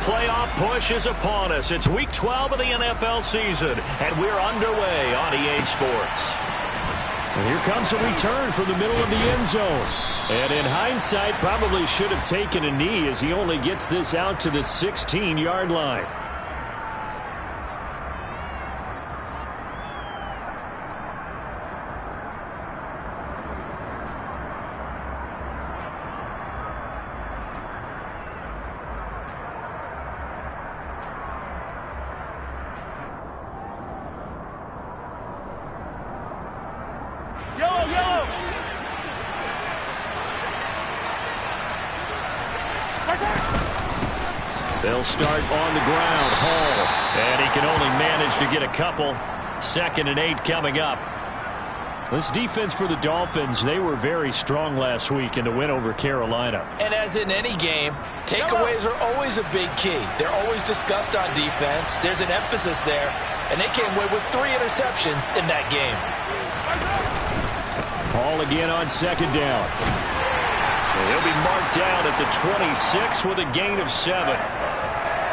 playoff push is upon us. It's Week 12 of the NFL season, and we're underway on EA Sports. And here comes a return from the middle of the end zone. And in hindsight, probably should have taken a knee as he only gets this out to the 16-yard line. They'll start on the ground. Hall. And he can only manage to get a couple. 2nd and 8 coming up. This defense for the Dolphins, they were very strong last week in the win over Carolina. And as in any game, takeaways are always a big key. They're always discussed on defense. There's an emphasis there. And they came away with 3 interceptions in that game. Hall again on 2nd down. He'll be marked down at the 26 with a gain of 7.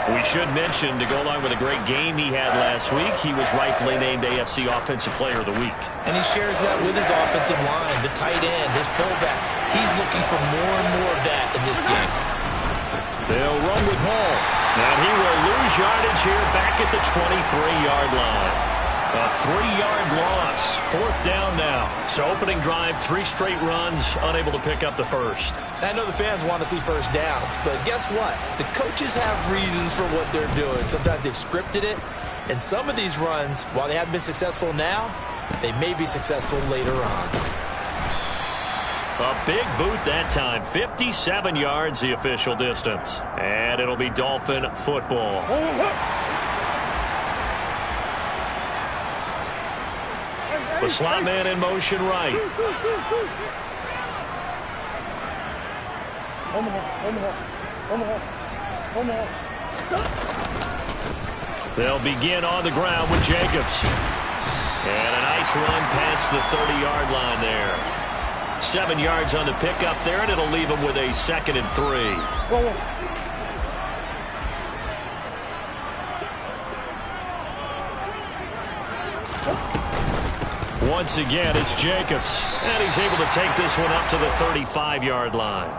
We should mention, to go along with a great game he had last week, he was rightfully named AFC Offensive Player of the Week. And he shares that with his offensive line, the tight end, his fullback. He's looking for more and more of that in this game. They'll run with Hall. And he will lose yardage here back at the 23-yard line. A 3-yard loss. 4th down now. So opening drive, 3 straight runs, unable to pick up the first. I know the fans want to see first downs, but guess what? The coaches have reasons for what they're doing. Sometimes they've scripted it, and some of these runs, while they haven't been successful now, they may be successful later on. A big boot that time. 57 yards, the official distance. And it'll be Dolphin football. The slot man in motion right. They'll begin on the ground with Jacobs. And a nice run past the 30-yard line there. 7 yards on the pickup there, and it'll leave him with a 2nd and 3. Once again, it's Jacobs. And he's able to take this one up to the 35-yard line.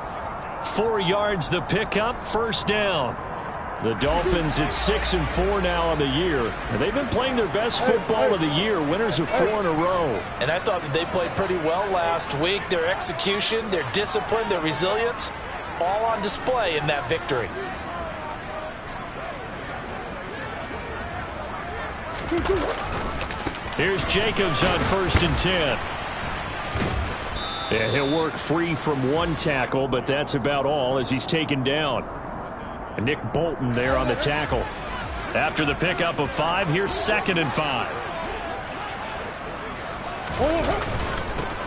4 yards the pickup, 1st down. The Dolphins at 6-4 now on the year. And they've been playing their best football of the year, winners of 4 in a row. And I thought that they played pretty well last week. Their execution, their discipline, their resilience, all on display in that victory. Here's Jacobs on 1st and 10. And he'll work free from 1 tackle, but that's about all as he's taken down. And Nick Bolton there on the tackle. After the pickup of 5, here's 2nd and 5.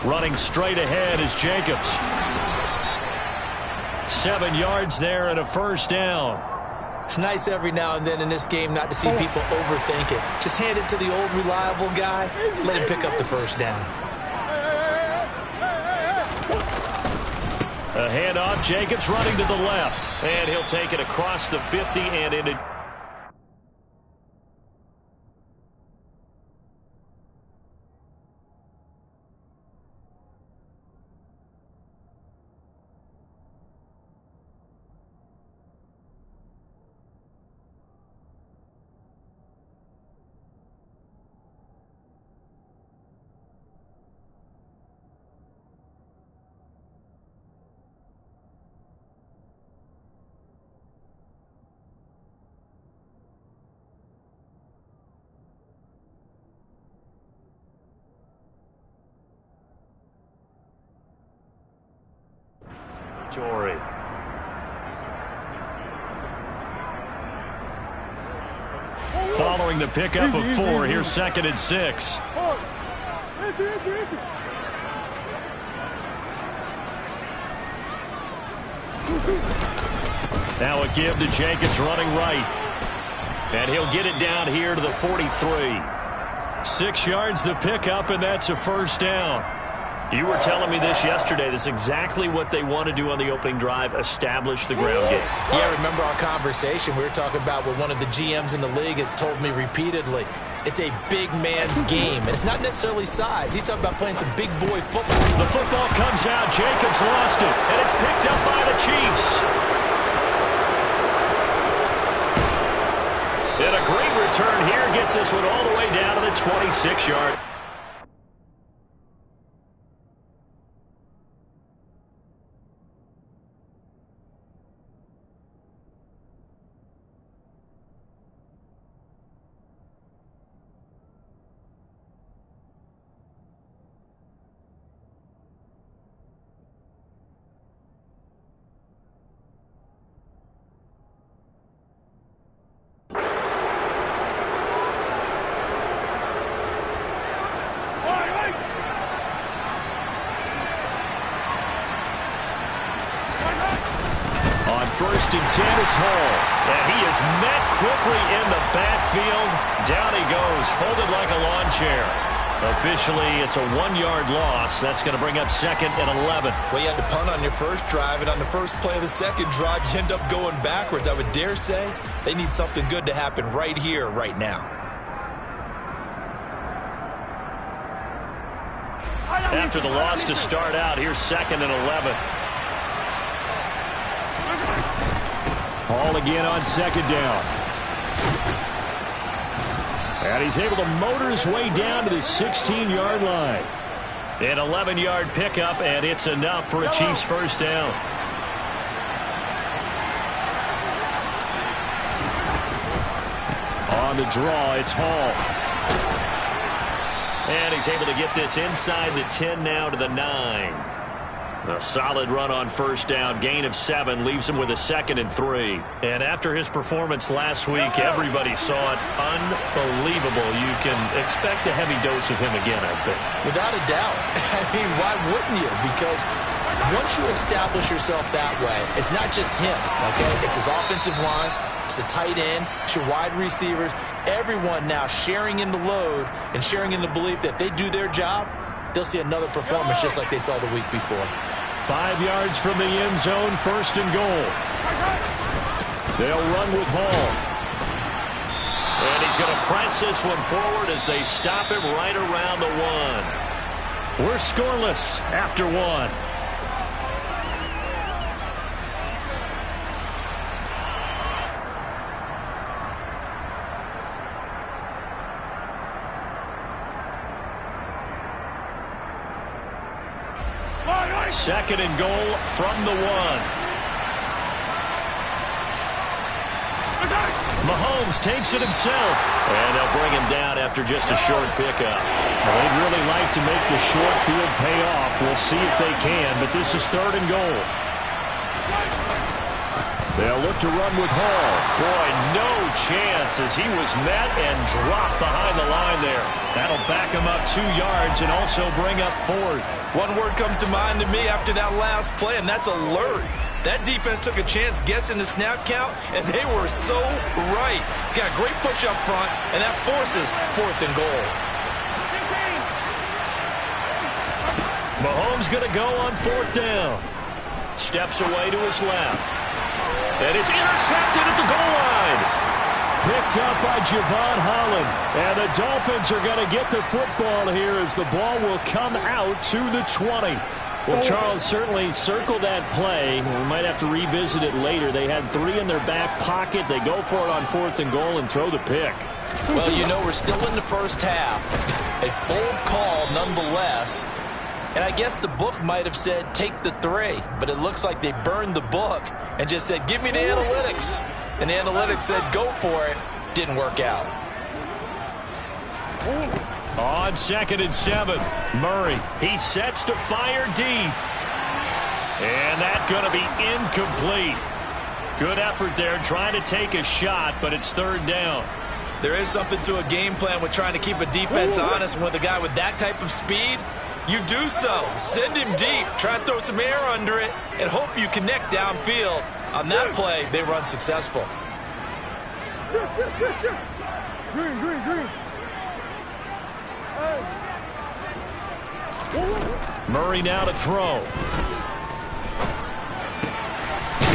Running straight ahead is Jacobs. 7 yards there and a 1st down. It's nice every now and then in this game not to see people overthink it. Just hand it to the old reliable guy. Let him pick up the 1st down. A handoff. Jacobs running to the left. And he'll take it across the 50 and into... Jory. Following the pickup of 4, here's 2nd and 6. Now a give to Jacobs running right. And he'll get it down here to the 43. 6 yards the pickup, and that's a 1st down. You were telling me this yesterday. This is exactly what they want to do on the opening drive, establish the ground game. Yeah, remember our conversation? We were talking about what one of the GMs in the league has told me repeatedly. It's a big man's game, and it's not necessarily size. He's talking about playing some big boy football. The football comes out. Jacobs lost it, and it's picked up by the Chiefs. And a great return here gets this one all the way down to the 26-yard. First and 10, it's Hall. And he is met quickly in the backfield. Down he goes, folded like a lawn chair. Officially, it's a 1-yard loss. That's going to bring up 2nd and 11. Well, you had to punt on your first drive, and on the first play of the second drive, you end up going backwards. I would dare say they need something good to happen right here, right now. After the loss to start out, here's 2nd and 11. Hall again on 2nd down. And he's able to motor his way down to the 16-yard line. An 11-yard pickup, and it's enough for a Chiefs first down. On the draw, it's Hall. And he's able to get this inside the 10 now to the 9. A solid run on first down, gain of 7, leaves him with a 2nd and 3. And after his performance last week, everybody saw it. Unbelievable. You can expect a heavy dose of him again, I think. Without a doubt. I mean, why wouldn't you? Because once you establish yourself that way, it's not just him, okay? It's his offensive line, it's the tight end, it's your wide receivers, everyone now sharing in the load and sharing in the belief that if they do their job, they'll see another performance just like they saw the week before. 5 yards from the end zone, 1st and goal. They'll run with Hall. And he's going to press this one forward as they stop him right around the 1. We're scoreless after 1. Second and goal from the 1. Mahomes takes it himself. And they'll bring him down after just a short pickup. Well, they'd really like to make the short field pay off. We'll see if they can, but this is 3rd and goal. They'll look to run with Hall. Boy, no chance as he was met and dropped behind the line there. That'll back him up 2 yards and also bring up 4th. One word comes to mind to me after that last play, and that's alert. That defense took a chance guessing the snap count, and they were so right. Got great push up front, and that forces 4th and goal. Mahomes going to go on 4th down. Steps away to his left. And it's intercepted at the goal line. Picked up by Javon Holland. And the Dolphins are going to get the football here as the ball will come out to the 20. Well, Charles, certainly circle that play. We might have to revisit it later. They had 3 in their back pocket. They go for it on 4th and goal and throw the pick. Well, you know, we're still in the first half. A bold call nonetheless. And I guess the book might have said take the 3, but it looks like they burned the book and just said, give me the analytics. And the analytics said, go for it. Didn't work out. On 2nd and 7, Murray. He sets to fire deep. And that's going to be incomplete. Good effort there trying to take a shot, but it's 3rd down. There is something to a game plan with trying to keep a defense honest. And with a guy with that type of speed, you do so. Send him deep, try and throw some air under it, and hope you connect downfield. On that play, they were unsuccessful. Green, green, green. Hey. Murray now to throw.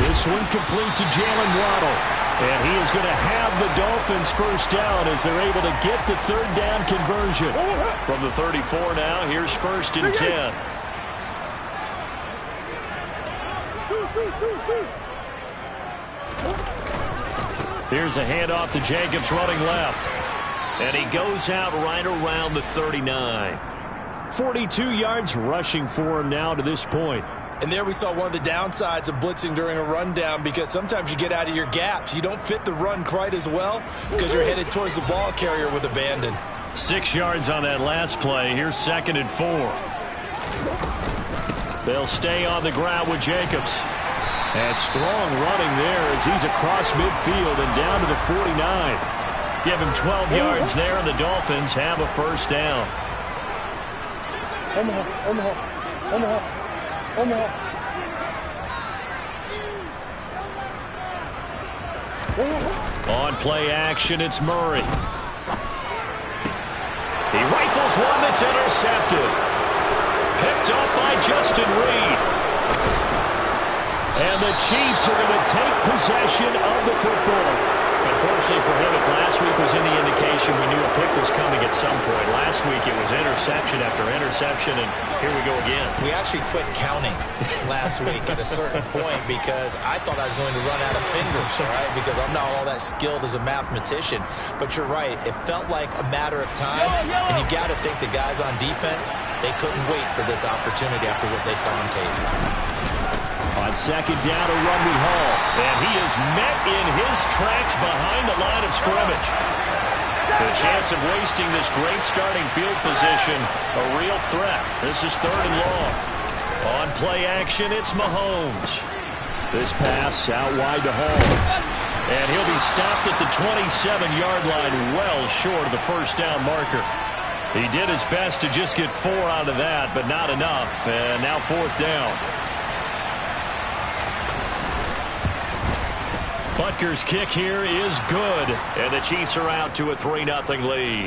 This one complete to Jalen Waddle. And he is going to have the Dolphins first down as they're able to get the third down conversion. From the 34 now, here's 1st and 10. Here's a handoff to Jacobs running left. And he goes out right around the 39. 42 yards rushing for him now to this point. And there we saw one of the downsides of blitzing during a rundown, because sometimes you get out of your gaps. You don't fit the run quite as well because you're headed towards the ball carrier with abandon. 6 yards on that last play. Here's 2nd and 4. They'll stay on the ground with Jacobs. And strong running there as he's across midfield and down to the 49. Give him 12 yards there, and the Dolphins have a first down. On play action, it's Murray. He rifles one that's intercepted. Picked up by Justin Reed. And the Chiefs are going to take possession of the football. Unfortunately for him, if last week was any indication, we knew a pick was coming at some point. Last week it was interception after interception, and here we go again. We actually quit counting last week at a certain point because I thought I was going to run out of fingers, all right, because I'm not all that skilled as a mathematician. But you're right. It felt like a matter of time, and you got to think the guys on defense, they couldn't wait for this opportunity after what they saw on tape. On 2nd down, a run with Hall. And he is met in his tracks behind the line of scrimmage. The chance of wasting this great starting field position, a real threat. This is 3rd and long. On play action, it's Mahomes. This pass out wide to Hall. And he'll be stopped at the 27-yard line, well short of the first down marker. He did his best to just get 4 out of that, but not enough. And now 4th down. Butker's kick here is good, and the Chiefs are out to a 3-0 lead.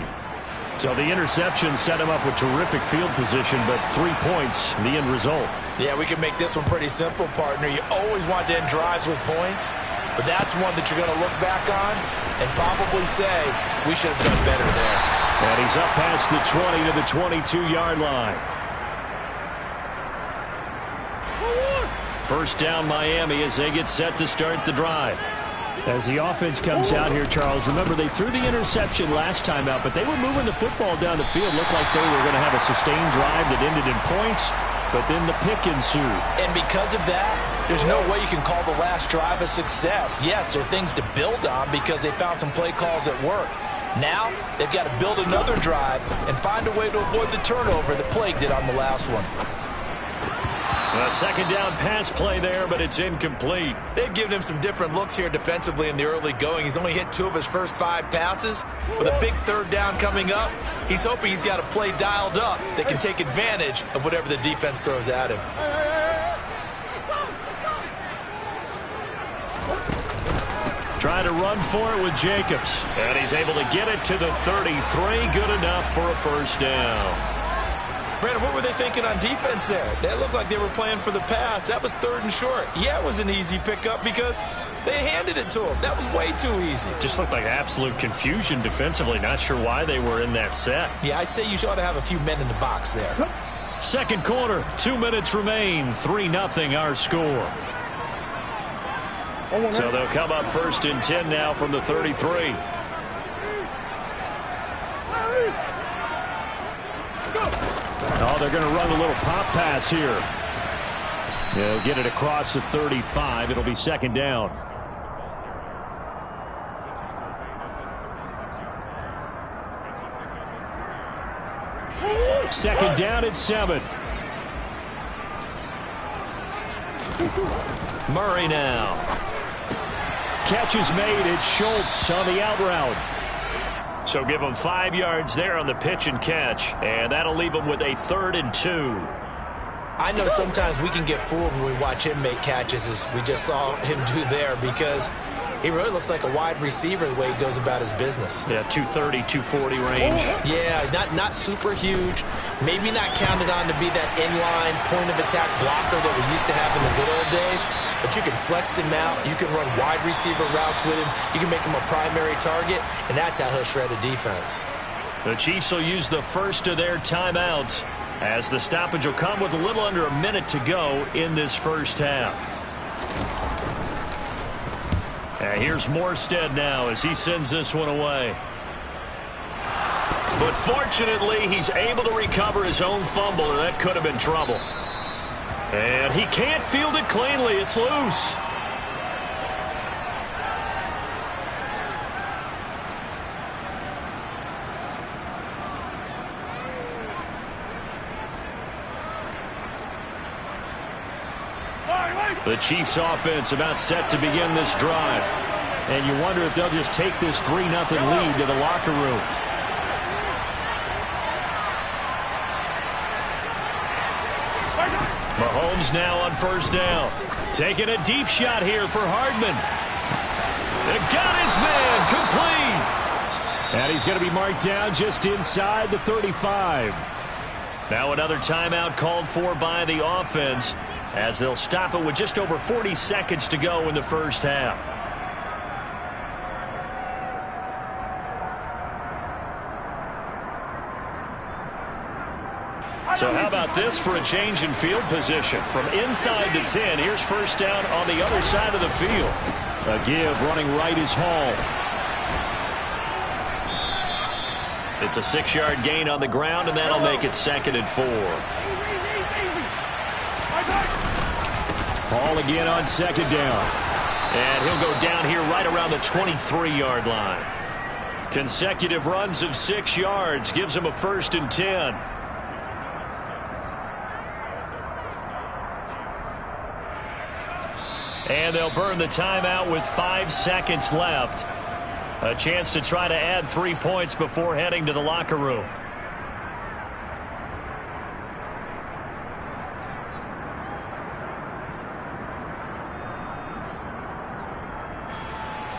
So the interception set him up with terrific field position, but 3 points, the end result. Yeah, we can make this one pretty simple, partner. You always want to end drives with points, but that's one that you're going to look back on and probably say, we should have done better there. And he's up past the 20 to the 22-yard line. First down, Miami, as they get set to start the drive. As the offense comes out here, Charles, remember they threw the interception last time out, but they were moving the football down the field. Looked like they were going to have a sustained drive that ended in points, but then the pick ensued. And because of that, there's no way you can call the last drive a success. Yes, there are things to build on because they found some play calls that work. Now, they've got to build another drive and find a way to avoid the turnover that plagued it on the last one. A 2nd down pass play there, but it's incomplete. They've given him some different looks here defensively in the early going. He's only hit 2 of his first 5 passes. With a big 3rd down coming up, he's hoping he's got a play dialed up that can take advantage of whatever the defense throws at him. Trying to run for it with Jacobs. And he's able to get it to the 33. Good enough for a first down. Brandon, what were they thinking on defense there? They looked like they were playing for the pass. That was 3rd and short. Yeah, it was an easy pickup because they handed it to him. That was way too easy. Just looked like absolute confusion defensively. Not sure why they were in that set. Yeah, I'd say you ought to have a few men in the box there. 2nd quarter, 2 minutes remain. 3-0 our score. So they'll come up 1st and 10 now from the 33. Oh, they're going to run a little pop pass here. They'll get it across the 35. It'll be 2nd down. Second down at 7. Murray now. Catch is made. It's Schultz on the out route. So give them 5 yards there on the pitch and catch, and that'll leave them with a 3rd and 2. I know sometimes we can get fooled when we watch him make catches, as we just saw him do there, because He really looks like a wide receiver the way he goes about his business. Yeah, 230, 240 range. Yeah, not super huge. Maybe not counted on to be that inline point-of-attack blocker that we used to have in the good old days. But you can flex him out. You can run wide receiver routes with him. You can make him a primary target, and that's how he'll shred a defense. The Chiefs will use the first of their timeouts as the stoppage will come with a little under a minute to go in this first half. And here's Morstead now as he sends this one away. But fortunately, he's able to recover his own fumble, and that could have been trouble. And he can't field it cleanly. It's loose. The Chiefs offense about set to begin this drive. And you wonder if they'll just take this 3-0 lead to the locker room. Mahomes now on first down. Taking a deep shot here for Hardman. It got his man complete. And he's going to be marked down just inside the 35. Now another timeout called for by the offense, as they'll stop it with just over 40 seconds to go in the first half. So how about this for a change in field position? From inside the 10, here's first down on the other side of the field. A give running right is Hall. It's a 6-yard gain on the ground, and that'll make it 2nd and 4. Hall again on 2nd down. And he'll go down here right around the 23-yard line. Consecutive runs of 6 yards gives him a 1st and 10. And they'll burn the timeout with 5 seconds left. A chance to try to add 3 points before heading to the locker room.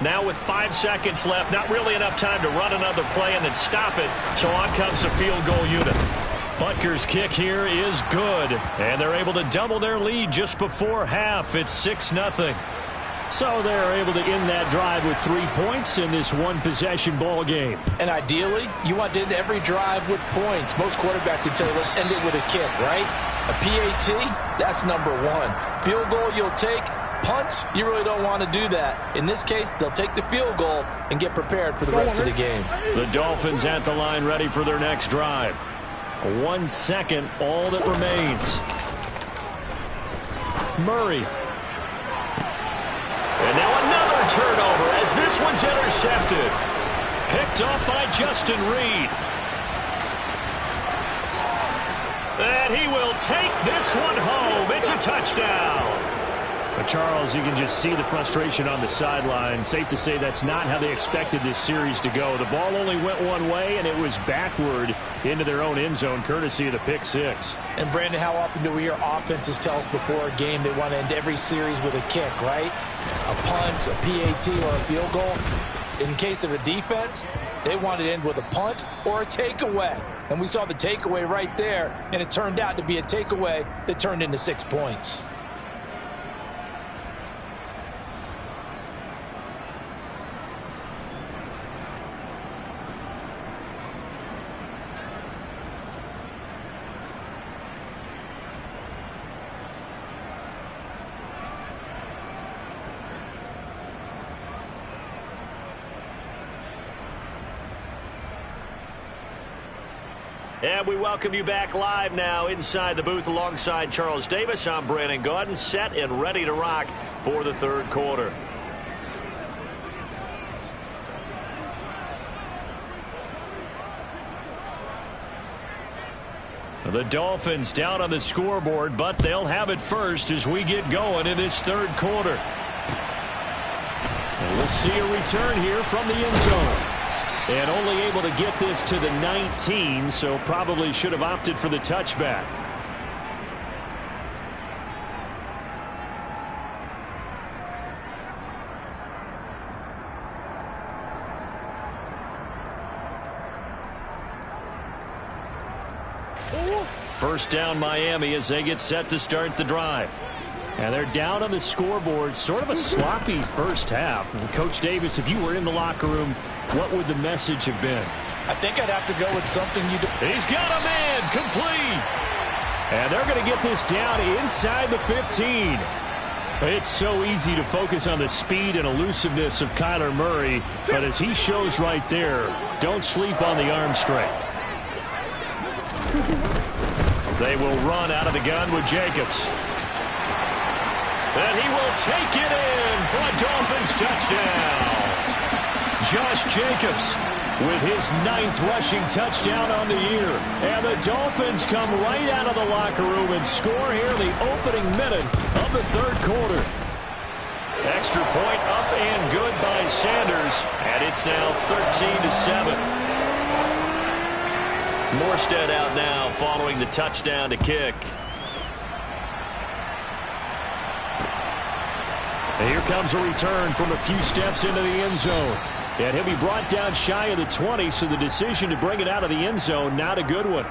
Now with 5 seconds left, not really enough time to run another play and then stop it. So on comes the field goal unit. Butker's kick here is good. And they're able to double their lead just before half. It's 6-0. So they're able to end that drive with 3 points in this one-possession ball game. And ideally, you want to end every drive with points. Most quarterbacks would tell you, let's end it with a kick, right? A PAT, that's number 1. Field goal you'll take. Punts, you really don't want to do that. In this case, they'll take the field goal and get prepared for the rest of the game. The Dolphins at the line ready for their next drive. 1 second, all that remains. Murray. And now another turnover as this one's intercepted. Picked off by Justin Reed. And he will take this one home. It's a touchdown. Charles, you can just see the frustration on the sideline. Safe to say that's not how they expected this series to go. The ball only went one way, and it was backward into their own end zone, courtesy of the pick six. And, Brandon, how often do we hear offenses tell us before a game they want to end every series with a kick, right? A punt, a PAT, or a field goal. In case of a defense, they wanted to end with a punt or a takeaway. And we saw the takeaway right there, and it turned out to be a takeaway that turned into 6 points. And we welcome you back live now inside the booth alongside Charles Davis. I'm Brandon Gaudin, set and ready to rock for the third quarter. The Dolphins down on the scoreboard, but they'll have it first as we get going in this third quarter. And we'll see a return here from the end zone. And only able to get this to the 19, so probably should have opted for the touchback. First down Miami as they get set to start the drive. And they're down on the scoreboard. Sort of a sloppy first half. And Coach Davis, if you were in the locker room, what would the message have been? I think I'd have to go with something you do. He's got a man complete. And they're going to get this down inside the 15. It's so easy to focus on the speed and elusiveness of Kyler Murray. But as he shows right there, don't sleep on the arm strength. They will run out of the gun with Jacobs. And he will take it in for a Dolphins touchdown. Josh Jacobs with his 9th rushing touchdown on the year. And the Dolphins come right out of the locker room and score here the opening minute of the third quarter. Extra point up and good by Sanders. And it's now 13-7. Morstead out now following the touchdown to kick. And here comes a return from a few steps into the end zone. And he'll be brought down shy of the 20, so the decision to bring it out of the end zone, not a good one.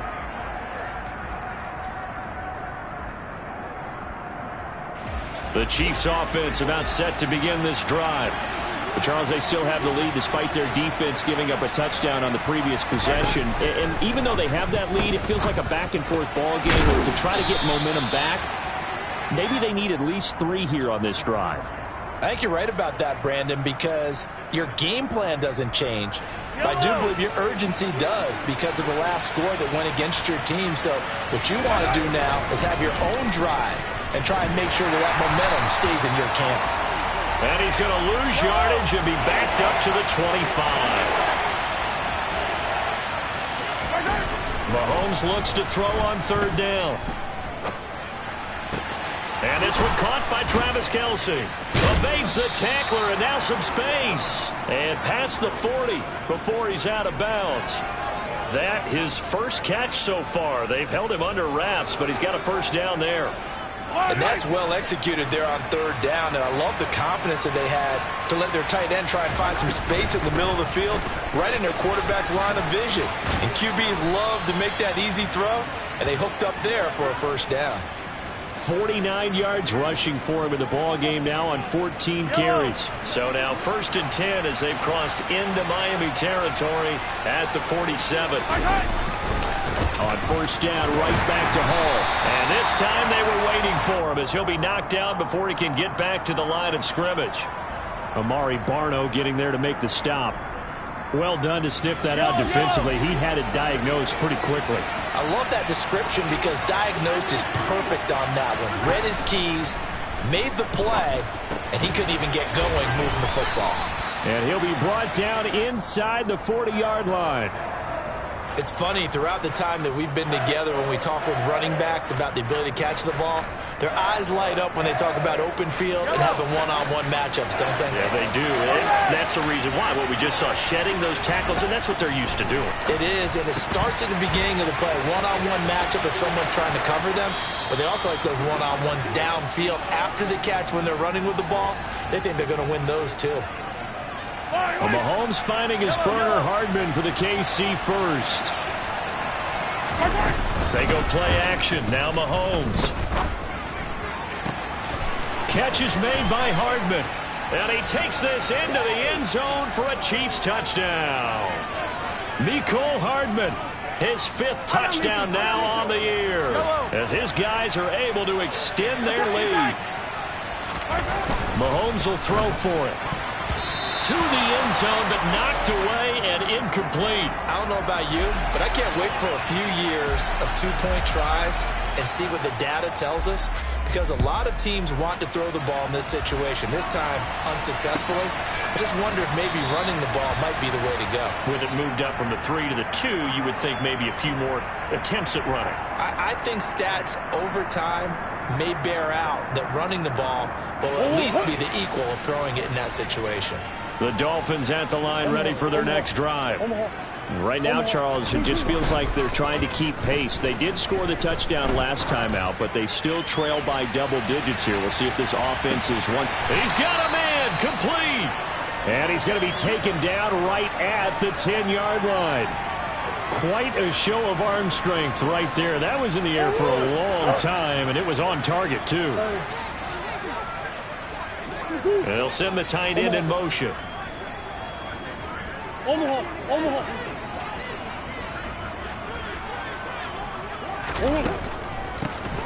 The Chiefs offense about set to begin this drive. But Charles, they still have the lead despite their defense giving up a touchdown on the previous possession. And even though they have that lead, it feels like a back-and-forth ball game where to try to get momentum back, maybe they need at least 3 here on this drive. I think you're right about that, Brandon, because your game plan doesn't change. But I do believe your urgency does because of the last score that went against your team. So what you want to do now is have your own drive and try and make sure that momentum stays in your camp. And he's going to lose yardage and be backed up to the 25. Mahomes looks to throw on third down. And this one caught by Travis Kelce. Evades the tackler and now some space. And past the 40 before he's out of bounds. That his first catch so far. They've held him under wraps, but he's got a first down there. And that's well executed there on third down. And I love the confidence that they had to let their tight end try and find some space in the middle of the field, right in their quarterback's line of vision. And QBs love to make that easy throw, and they hooked up there for a first down. 49 yards rushing for him in the ball game now on 14 carries. So now 1st and 10 as they've crossed into Miami territory at the 47. On first down, right back to Hall. And this time they were waiting for him as he'll be knocked down before he can get back to the line of scrimmage. Amari Barno getting there to make the stop. Well done to sniff that out defensively. He had it diagnosed pretty quickly. I love that description because diagnosed is perfect on that one. Read his keys, made the play, and he couldn't even get going moving the football. And he'll be brought down inside the 40-yard line. It's funny, throughout the time that we've been together when we talk with running backs about the ability to catch the ball, their eyes light up when they talk about open field and having one-on-one matchups, don't they? Yeah, they do. And that's the reason why. What we just saw, shedding those tackles, and that's what they're used to doing. It is, and it starts at the beginning of the play. One-on-one matchup if someone's trying to cover them, but they also like those one-on-ones downfield after the catch when they're running with the ball. They think they're going to win those too. Well, Mahomes finding his burner Hardman for the KC first. They go play action. Now Mahomes. Catch is made by Hardman. And he takes this into the end zone for a Chiefs touchdown. Mecole Hardman, his 5th touchdown now on the year, as his guys are able to extend their lead. Mahomes will throw for it. To the end zone, but knocked away and incomplete. I don't know about you, but I can't wait for a few years of 2-point tries and see what the data tells us, because a lot of teams want to throw the ball in this situation, this time unsuccessfully. I just wonder if maybe running the ball might be the way to go. With it moved up from the 3 to the 2, you would think maybe a few more attempts at running. I think stats over time may bear out that running the ball will at least be the equal of throwing it in that situation. The Dolphins at the line ready for their next drive. Right now, Charles, it just feels like they're trying to keep pace. They did score the touchdown last time out, but they still trail by double digits here. We'll see if this offense is one. He's got a man complete. And he's going to be taken down right at the 10-yard line. Quite a show of arm strength right there. That was in the air for a long time, and it was on target, too. They'll send the tight end in motion.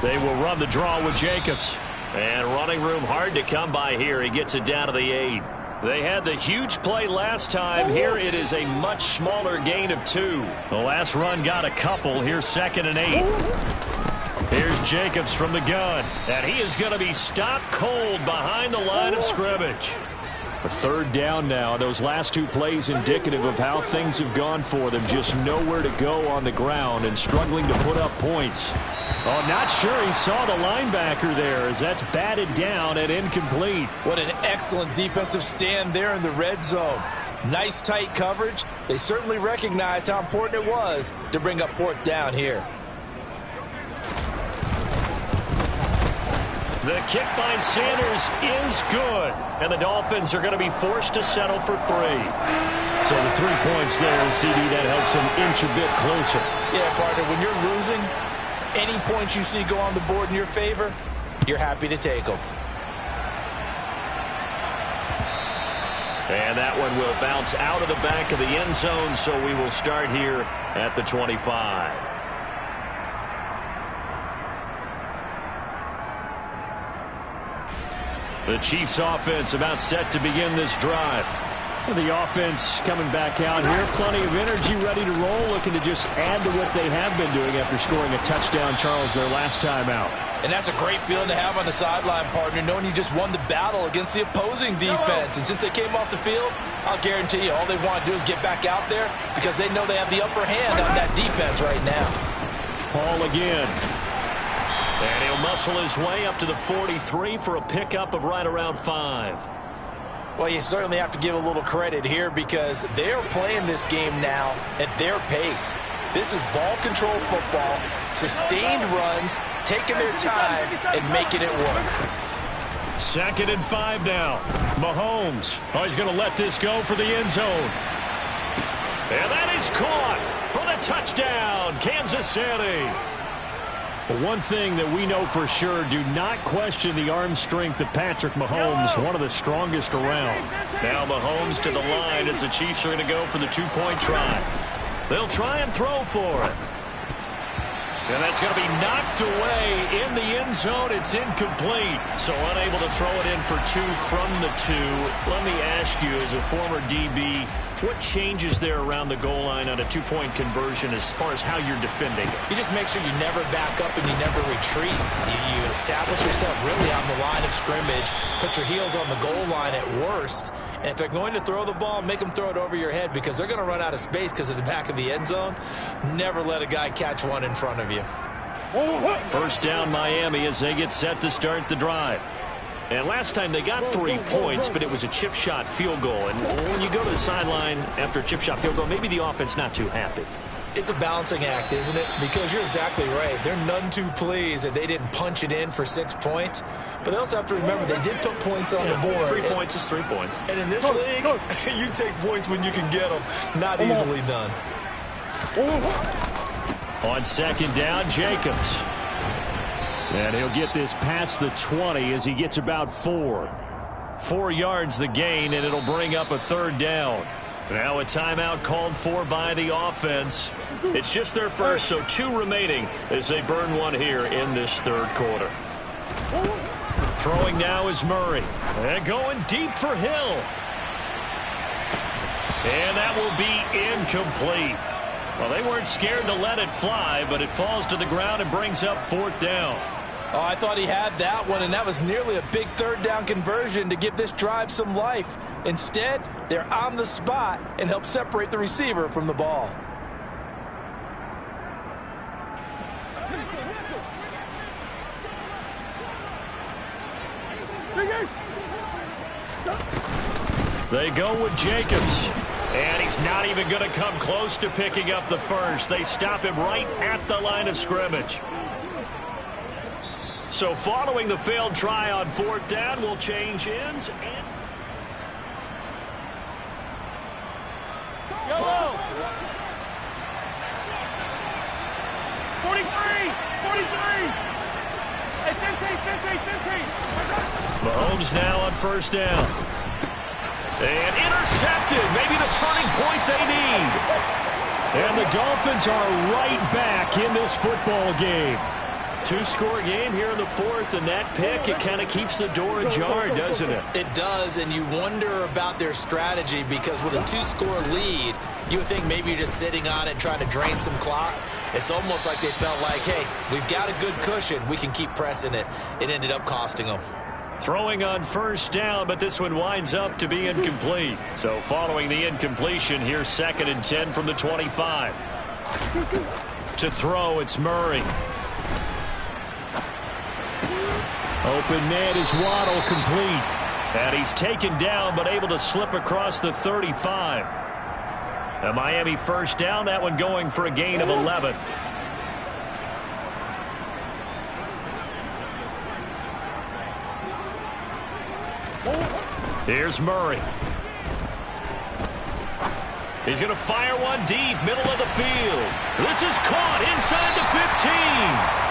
They will run the draw with Jacobs. And running room hard to come by here. He gets it down to the 8. They had the huge play last time. Here it is a much smaller gain of 2. The last run got a couple. Here's 2nd and 8. Here's Jacobs from the gun. And he is going to be stopped cold behind the line of scrimmage. A 3rd down now. Those last 2 plays indicative of how things have gone for them. Just nowhere to go on the ground and struggling to put up points. Oh, not sure he saw the linebacker there as that's batted down and incomplete. What an excellent defensive stand there in the red zone. Nice tight coverage. They certainly recognized how important it was to bring up 4th down here. The kick by Sanders is good. And the Dolphins are going to be forced to settle for 3. So the 3 points there, CD, that helps them inch a bit closer. Yeah, partner, when you're losing, any points you see go on the board in your favor, you're happy to take them. And that one will bounce out of the back of the end zone, so we will start here at the 25. The Chiefs offense about set to begin this drive. The offense coming back out here. Plenty of energy, ready to roll, looking to just add to what they have been doing after scoring a touchdown, Charles, their last time out. And that's a great feeling to have on the sideline, partner, knowing you just won the battle against the opposing defense. And since they came off the field, I'll guarantee you all they want to do is get back out there because they know they have the upper hand on that defense right now. Paul again. And he'll muscle his way up to the 43 for a pickup of right around 5. Well, you certainly have to give a little credit here because they're playing this game now at their pace. This is ball control football, sustained runs, taking their time, and making it work. 2nd and 5 now. Mahomes. Oh, he's going to let this go for the end zone. And that is caught for the touchdown, Kansas City. But one thing that we know for sure, do not question the arm strength of Patrick Mahomes, one of the strongest around. Now Mahomes to the line as the Chiefs are going to go for the 2-point try. They'll try and throw for it. And that's going to be knocked away in the end zone. It's incomplete. So unable to throw it in for 2 from the 2. Let me ask you, as a former DB, what changes there around the goal line on a 2-point conversion as far as how you're defending it? You just make sure you never back up and you never retreat. You establish yourself really on the line of scrimmage, put your heels on the goal line at worst, and if they're going to throw the ball, make them throw it over your head because they're going to run out of space because of the back of the end zone. Never let a guy catch one in front of you. 1st down Miami as they get set to start the drive. And last time they got 3 points, but it was a chip shot field goal. And when you go to the sideline after a chip shot field goal, maybe the offense not too happy. It's a balancing act, isn't it? Because you're exactly right. They're none too pleased that they didn't punch it in for 6 points. But they also have to remember they did put points on the board. 3 points is 3 points. And in this league, you take points when you can get them. Not easily done. On 2nd down, Jacobs. And he'll get this past the 20 as he gets about 4. 4 yards the gain, and it'll bring up a 3rd down. Now a timeout called for by the offense. It's just their first, so 2 remaining as they burn one here in this 3rd quarter. Throwing now is Murray. And going deep for Hill. And that will be incomplete. Well, they weren't scared to let it fly, but it falls to the ground and brings up 4th down. Oh, I thought he had that one, and that was nearly a big 3rd down conversion to give this drive some life. Instead, they're on the spot and help separate the receiver from the ball. They go with Jacobs. And he's not even going to come close to picking up the first. They stop him right at the line of scrimmage. So following the failed try on 4th down, we'll change ends. And Mahomes now on first down. And intercepted. Maybe the turning point they need. And the Dolphins are right back in this football game. Two-score game here in the fourth, and that pick, it kind of keeps the door ajar, doesn't it? It does, and you wonder about their strategy because with a two-score lead, you would think maybe you're just sitting on it trying to drain some clock. It's almost like they felt like, hey, we've got a good cushion. We can keep pressing it. It ended up costing them. Throwing on first down, but this one winds up to be incomplete. So following the incompletion, here's 2nd and 10 from the 25. To throw, it's Murray. Open man is Waddle, complete. And he's taken down, but able to slip across the 35. A Miami first down, that one going for a gain of 11. Here's Murray. He's going to fire one deep, middle of the field. This is caught inside the 15.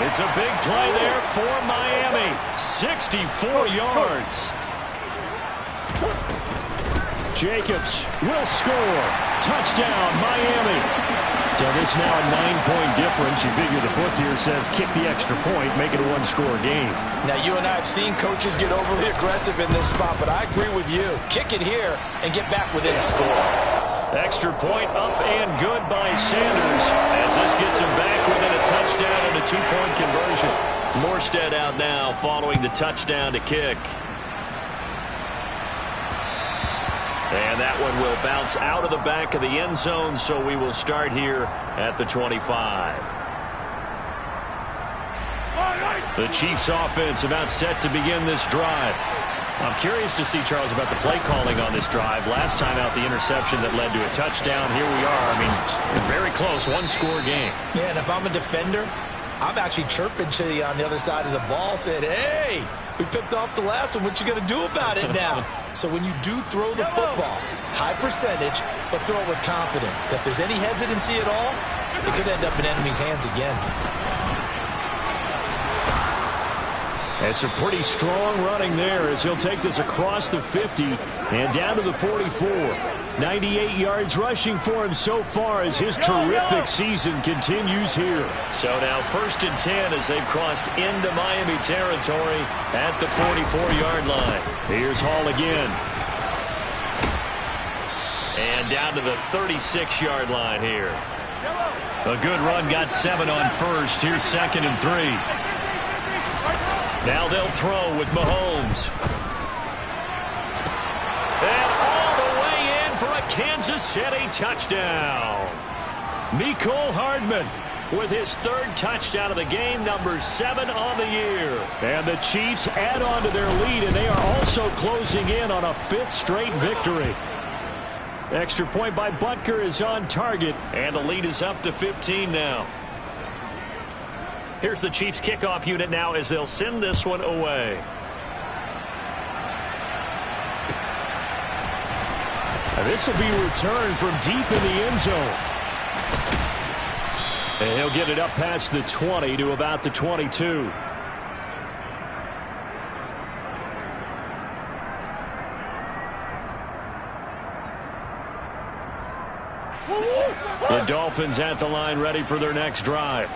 It's a big play there for Miami. 64 yards. Jacobs will score. Touchdown, Miami. So this now a 9-point difference. You figure the book here says kick the extra point, make it a one-score game. Now, you and I have seen coaches get overly aggressive in this spot, but I agree with you. Kick it here and get back within a score. Extra point up and good by Sanders as this gets him back within a touchdown and a 2-point conversion. Morstead out now following the touchdown to kick. And that one will bounce out of the back of the end zone, so we will start here at the 25. The Chiefs offense about set to begin this drive. I'm curious to see, Charles, about the play calling on this drive. Last time out, the interception that led to a touchdown. Here we are. I mean, very close, one-score game. Yeah, and if I'm a defender, I'm actually chirping to you on the other side of the ball, saying, hey, we picked off the last one. What you going to do about it now? So when you do throw the football, high percentage, but throw it with confidence. If there's any hesitancy at all, it could end up in enemy's hands again. It's a pretty strong running there as he'll take this across the 50 and down to the 44. 98 yards rushing for him so far as his terrific season continues here. So now 1st and 10 as they've crossed into Miami territory at the 44-yard line. Here's Hall again. And down to the 36-yard line here. A good run, got 7 on first. Here's 2nd and 3. Now they'll throw with Mahomes. And all the way in for a Kansas City touchdown. Mecole Hardman with his 3rd touchdown of the game, number 7 on the year. And the Chiefs add on to their lead, and they are also closing in on a 5th straight victory. Extra point by Butker is on target, and the lead is up to 15 now. Here's the Chiefs kickoff unit now as they'll send this one away. And this will be returned from deep in the end zone. And he'll get it up past the 20 to about the 22. The Dolphins at the line ready for their next drive.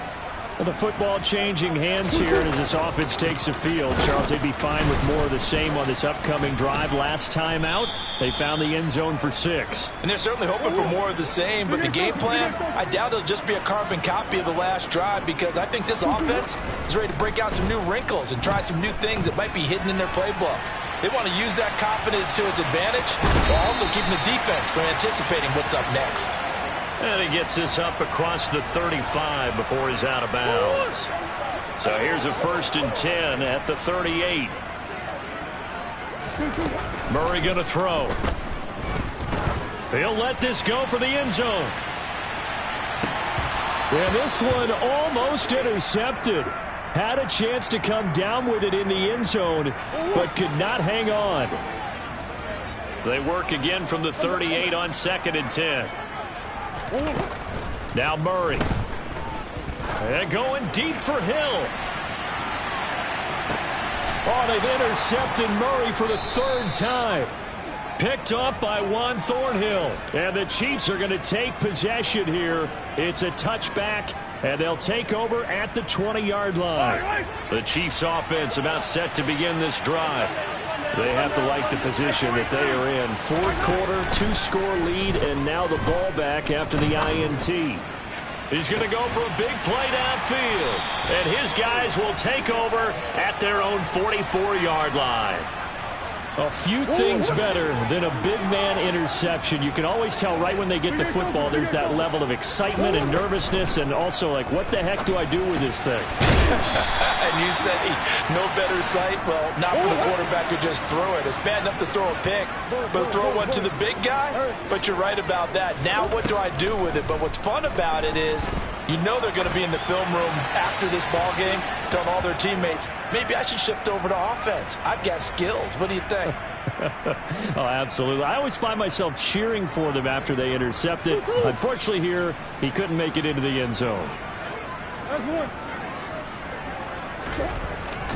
Well, the football changing hands here as this offense takes the field. Charles, they'd be fine with more of the same on this upcoming drive. Last time out, they found the end zone for 6. And they're certainly hoping for more of the same, but the game plan, I doubt it'll just be a carbon copy of the last drive because I think this offense is ready to break out some new wrinkles and try some new things that might be hidden in their playbook. They want to use that confidence to its advantage while also keeping the defense from anticipating what's up next. And he gets this up across the 35 before he's out of bounds. So here's a 1st and 10 at the 38. Murray going to throw. He'll let this go for the end zone. And this one almost intercepted. Had a chance to come down with it in the end zone, but could not hang on. They work again from the 38 on 2nd and 10. Now Murray. And going deep for Hill. Oh, they've intercepted Murray for the third time. Picked up by Juan Thornhill. And the Chiefs are going to take possession here. It's a touchback, and they'll take over at the 20-yard line. The Chiefs offense about set to begin this drive. They have to like the position that they are in. Fourth quarter, 2-score lead, and now the ball back after the INT. He's going to go for a big play downfield. And his guys will take over at their own 44-yard line. A few things better than a big man interception. You can always tell right when they get the football, there's that level of excitement and nervousness, and also like, what the heck do I do with this thing? And you say, no better sight? Well, not for the quarterback who just threw it. It's bad enough to throw a pick, but throw one to the big guy? But you're right about that. Now what do I do with it? But what's fun about it is, you know they're going to be in the film room after this ball game, telling all their teammates, maybe I should shift over to offense. I've got skills. What do you think? Oh, absolutely. I always find myself cheering for them after they intercept it. Unfortunately here, he couldn't make it into the end zone.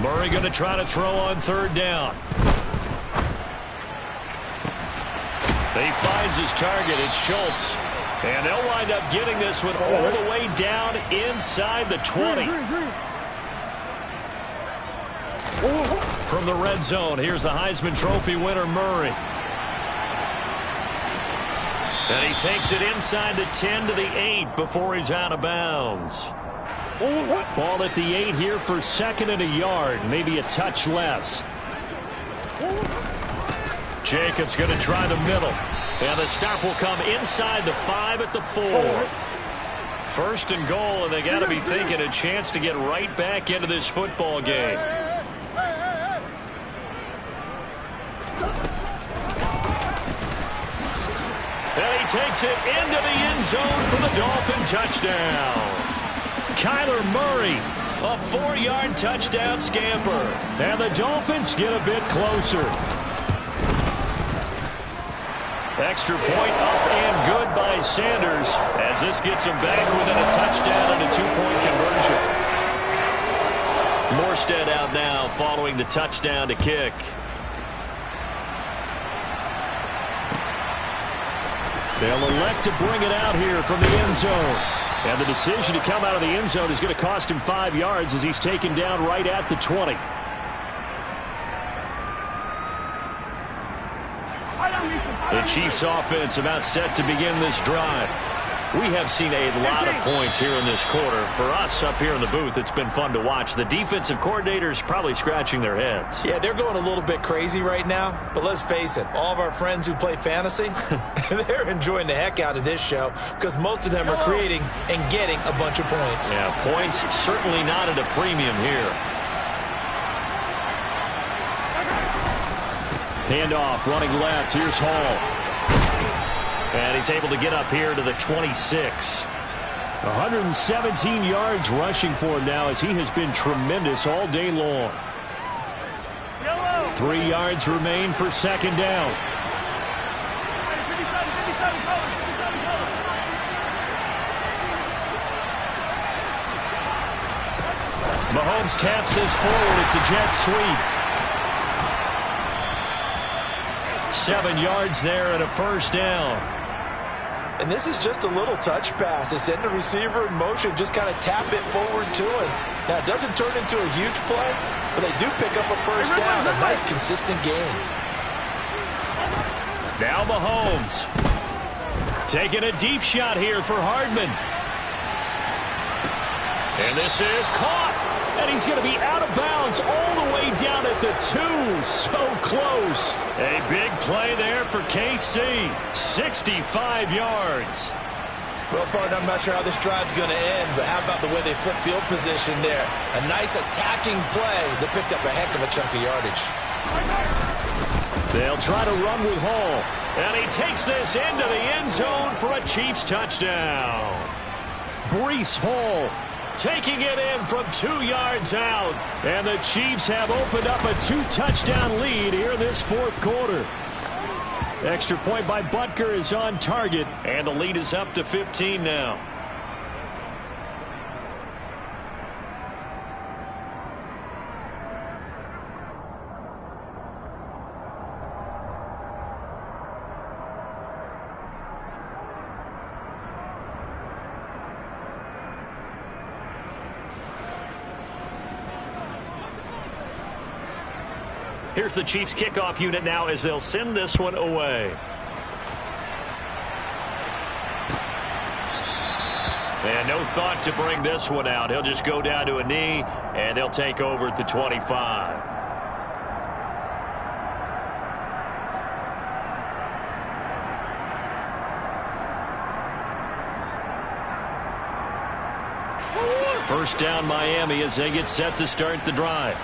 Murray going to try to throw on third down. He finds his target. It's Schultz. And they'll wind up getting this one all the way down inside the 20. From the red zone, here's the Heisman Trophy winner, Murray. And he takes it inside the 10 to the 8 before he's out of bounds. Ball at the 8 here for second and a yard, maybe a touch less. Jacobs going to try the middle. And the stop will come inside the 5 at the 4. First and goal, and they got to be thinking a chance to get right back into this football game. And he takes it into the end zone for the Dolphin touchdown. Kyler Murray, a 4-yard touchdown scamper. And the Dolphins get a bit closer. Extra point up and good by Sanders as this gets him back within a touchdown and a 2-point conversion. Morstead out now following the touchdown to kick. They'll elect to bring it out here from the end zone. And the decision to come out of the end zone is going to cost him 5 yards as he's taken down right at the 20. The Chiefs offense about set to begin this drive. We have seen a lot of points here in this quarter. For us up here in the booth, it's been fun to watch. The defensive coordinators probably scratching their heads. Yeah, they're going a little bit crazy right now. But let's face it, all of our friends who play fantasy, they're enjoying the heck out of this show because most of them are creating and getting a bunch of points. Yeah, points certainly not at a premium here. Handoff, running left. Here's Hall. And he's able to get up here to the 26. 117 yards rushing for him now as he has been tremendous all day long. 3 yards remain for second down. Mahomes taps this forward. It's a jet sweep. 7 yards there and a first down. And this is just a little touch pass. They send the receiver in motion, just kind of tap it forward to him. Now, it doesn't turn into a huge play, but they do pick up a first down. A nice, consistent game. Now Mahomes. Taking a deep shot here for Hardman. And this is caught. And he's going to be out of bounds all the way down at the 2. So close. A big play there for KC. 65 yards. Well, partner, I'm not sure how this drive's going to end, but how about the way they flip field position there? A nice attacking play that picked up a heck of a chunk of yardage. They'll try to run with Hall. And he takes this into the end zone for a Chiefs touchdown. Breece Hall taking it in from 2 yards out. And the Chiefs have opened up a 2-touchdown lead here this fourth quarter. Extra point by Butker is on target. And the lead is up to 15 now. Here's the Chiefs kickoff unit now as they'll send this one away. And no thought to bring this one out. He'll just go down to a knee, and they'll take over at the 25. First down Miami as they get set to start the drive.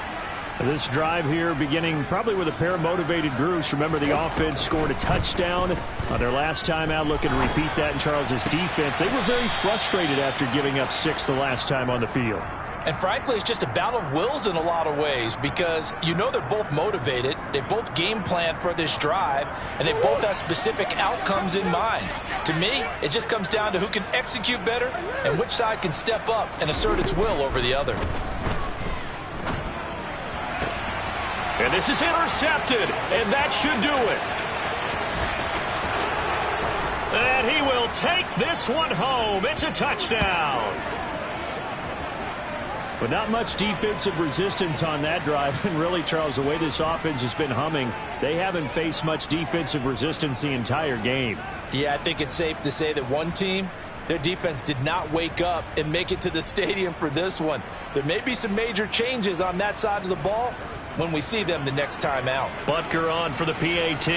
This drive here beginning probably with a pair of motivated groups. Remember, the offense scored a touchdown on their last time out. Looking to repeat that in Charles's defense. They were very frustrated after giving up 6 the last time on the field. And frankly, it's just a battle of wills in a lot of ways because you know they're both motivated. They both game planned for this drive, and they both have specific outcomes in mind. To me, it just comes down to who can execute better and which side can step up and assert its will over the other. And this is intercepted, and that should do it. And he will take this one home. It's a touchdown. But not much defensive resistance on that drive. And really, Charles, the way this offense has been humming, they haven't faced much defensive resistance the entire game. Yeah, I think it's safe to say that one team, their defense did not wake up and make it to the stadium for this one. There may be some major changes on that side of the ball when we see them the next time out. Butker on for the PAT.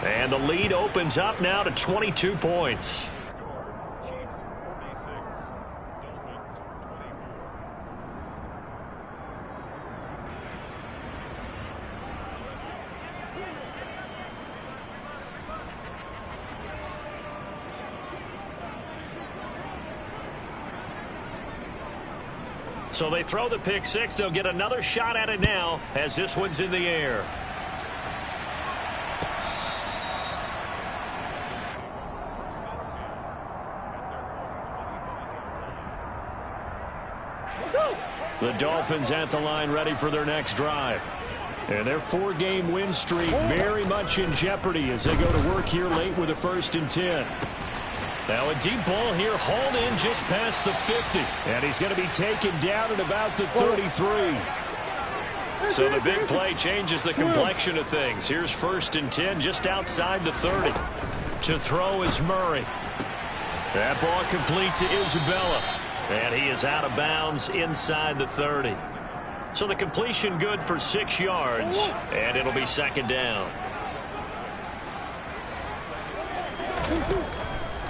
And the lead opens up now to 22 points. So they throw the pick six. They'll get another shot at it now as this one's in the air. The Dolphins at the line ready for their next drive. And their 4-game win streak very much in jeopardy as they go to work here late with a 1st and 10. Now a deep ball here, hauled in just past the 50. And he's going to be taken down at about the 33. So the big play changes the complexion of things. Here's 1st and 10 just outside the 30. To throw is Murray. That ball complete to Isabella. And he is out of bounds inside the 30. So the completion good for 6 yards. And it'll be 2nd down.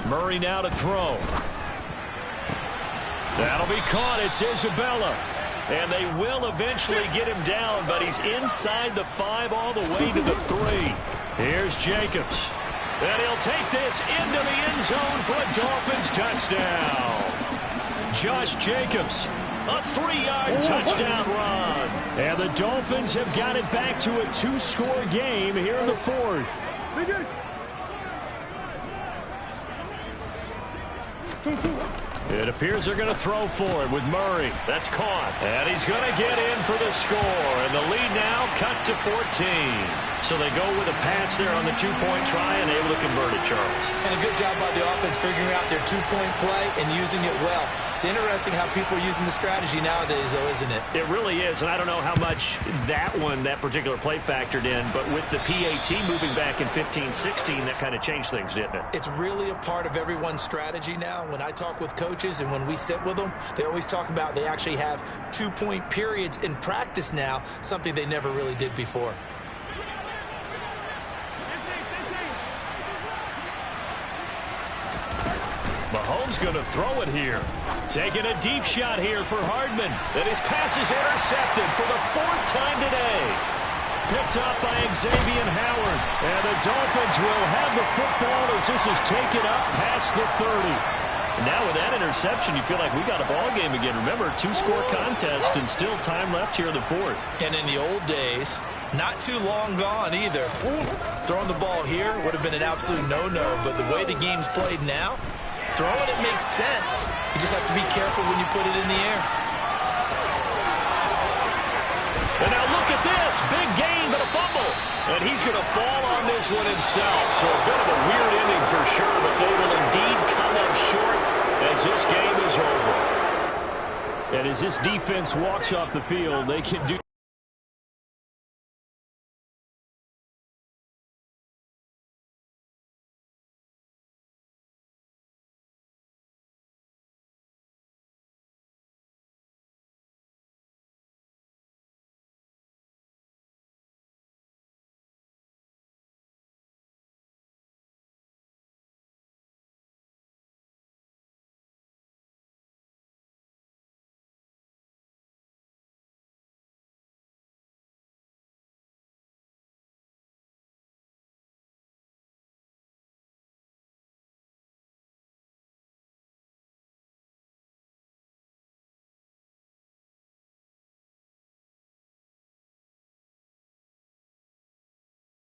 Murray now to throw. That'll be caught. It's Isabella. And they will eventually get him down, but he's inside the 5 all the way to the 3. Here's Jacobs. And he'll take this into the end zone for a Dolphins touchdown. Josh Jacobs, a 3-yard touchdown run. And the Dolphins have got it back to a 2-score game here in the 4th. It appears they're going to throw for it with Murray. That's caught. And he's going to get in for the score. And the lead now cut to 14. So they go with a pass there on the 2-point try and able to convert it, Charles. And a good job by the offense figuring out their 2-point play and using it well. It's interesting how people are using the strategy nowadays, though, isn't it? It really is. And I don't know how much that particular play factored in. But with the PAT moving back in 15-16, that kind of changed things, didn't it? It's really a part of everyone's strategy now. When I talk with coaches and when we sit with them, they always talk about they actually have 2-point periods in practice now, something they never really did before. Mahomes going to throw it here. Taking a deep shot here for Hardman. And his pass is intercepted for the 4th time today. Picked up by Xavier Howard. And the Dolphins will have the football as this is taken up past the 30. Now with that interception, you feel like we got a ball game again. Remember, 2-score contest and still time left here in the 4th. And in the old days, not too long gone either. Throwing the ball here would have been an absolute no-no. But the way the game's played now, throwing it makes sense. You just have to be careful when you put it in the air. And now look at this. Big gain, but a fumble. And he's going to fall on this one himself. So a bit of a weird inning for sure, but they will indeed come up short as this game is over. And as as this defense walks off the field, they can do